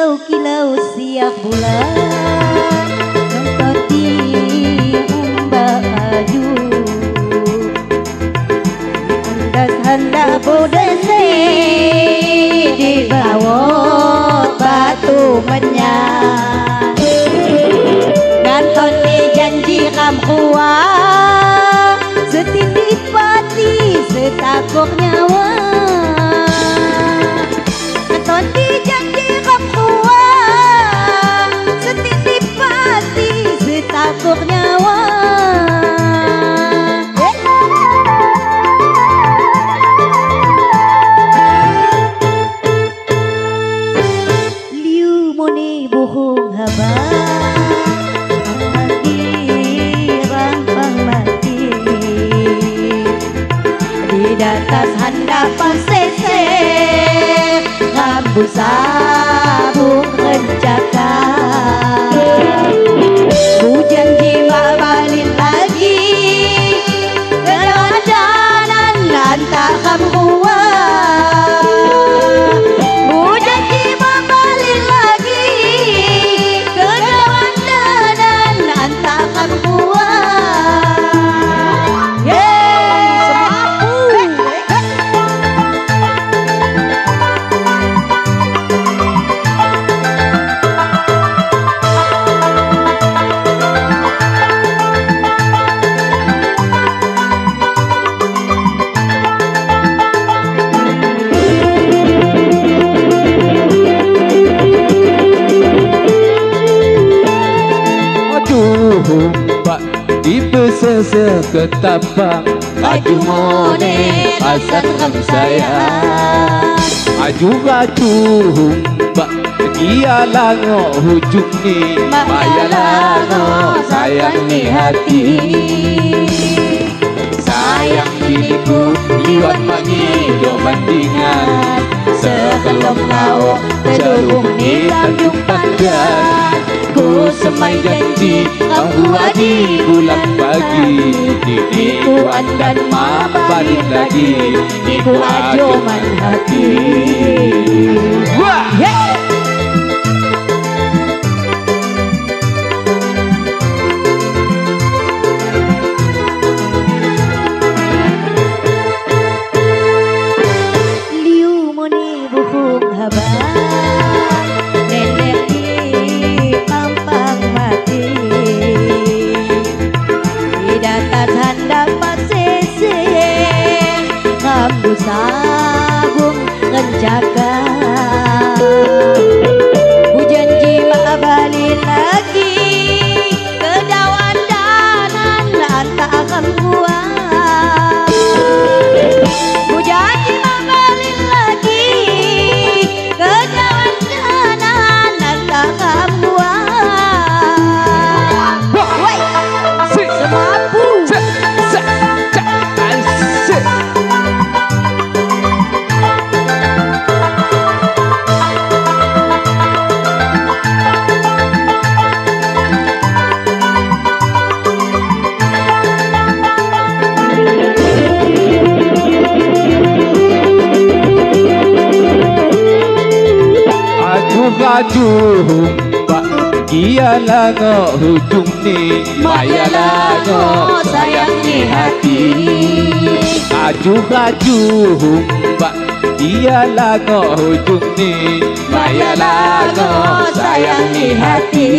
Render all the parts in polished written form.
kilau-kilau siap bulan nonton di umbak aju andas hendak bodese di bawah batu menyang nonton di janji kam kuah setindih pati setakuk nyawa nonton di janji kam kuah setindih pati setakuk nyawa liu moni buhung haba datas handapan sese rambut sabuk rencaka hujan jiwa balik lagi keladanan lantak kamua hujan jiwa balik lagi keladanan lantak kamua Dibesese ketapang aju mone asat ram sayang aju mbak dia lango hujung ni maya lango sayang ni hati sayang diriku liwat mangi do bandingan sebelum kau terhubung di Tanjung Pandan ku semai janji kau di bulan pagi diriku dan ma balik lagi iku ajoman hati wah liu moni buhung haba sabung rencaka hujan jiwa balik lagi ke dawan danan lantak akan kuat hujan jiwa balik lagi ke dawan danan lantak akan kuat woi semapu mbak dia lango hujung ni maya lango sayang ni hati aju mbak dia lango hujung ni maya lango sayang ni hati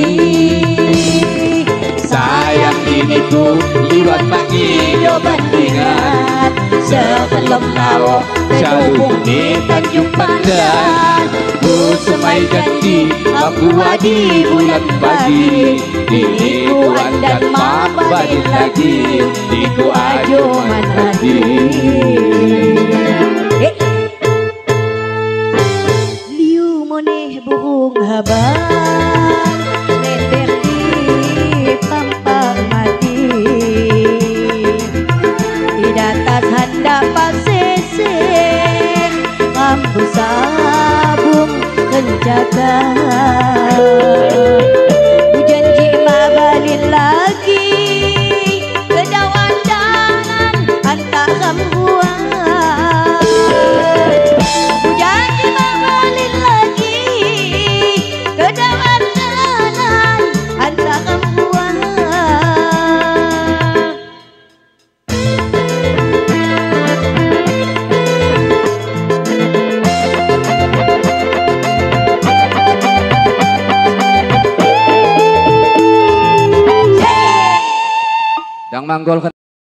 sayang diriku liwat mangi do bandingan sebelum kau terhubung di Tanjung Pandan ku semai janji aku di bulan pagi diriku dan ma balik lagi iku ajoman hati liu moneh burung haba lender di pampang mati di datas handapan sese rambut sabung rencaka hujan jiwa balik lagi ke dawan danan antak kambuan hujan jiwa balik lagi Yang manggol